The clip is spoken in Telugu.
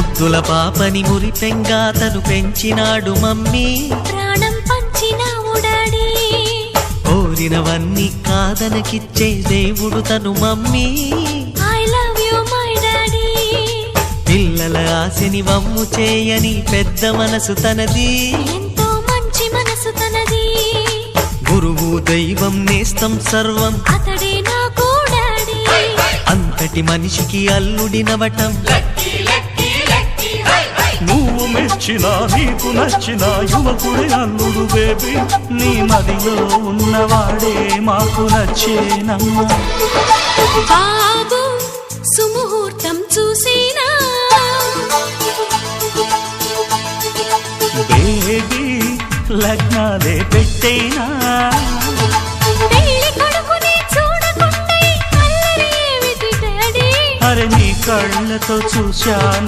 ముద్దుల పాపని మురిపెంగా తను పెంచినాడు మమ్మీ, ప్రాణం పంచినావు డాడీ. కోరినవన్నీ కాదనకిచ్చే దేవుడు తను mummy, I love you my daddy. పిల్లల ఆశని వమ్ము చేయని పెద్ద మనసు తనది, ఎంతో మంచి మనసు తనది. గురువు దైవం నేస్తం సర్వం అతడే నాకు డాడీ. అంతటి మనిషికి అల్లుడినవటం, నువ్వు మెచ్చినా నీకు నచ్చిన యువకుడే అల్లుడు బేబీ. నీ మదిలో ఉన్నవాడే మాకు నచ్చేనమ్మా. బాబు సుముహూర్తం చూసినా, బేబీ లగ్నాలే పెట్టేనా. పెళ్లి కొడుకుని చూడకుండా అల్లరి ఏమిటి డాడీ. అరే నీ కళ్ళతో చూశాను